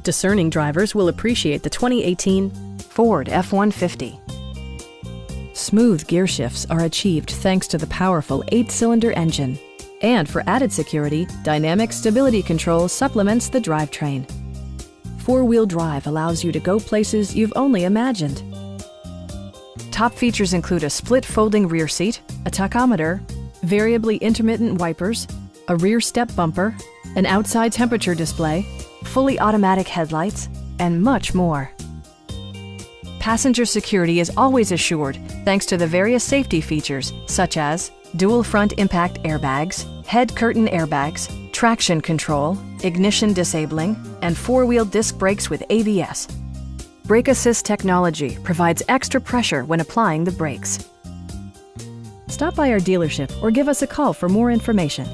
Discerning drivers will appreciate the 2018 Ford F-150. Smooth gear shifts are achieved thanks to the powerful 8-cylinder engine. And for added security, dynamic stability control supplements the drivetrain. Four-wheel drive allows you to go places you've only imagined. Top features include a split folding rear seat, a tachometer, variably intermittent wipers, a rear step bumper, an outside temperature display, fully automatic headlights, and much more. Passenger security is always assured thanks to the various safety features such as dual front impact airbags, head curtain airbags, traction control, ignition disabling, and four-wheel disc brakes with ABS. Brake Assist technology provides extra pressure when applying the brakes. Stop by our dealership or give us a call for more information.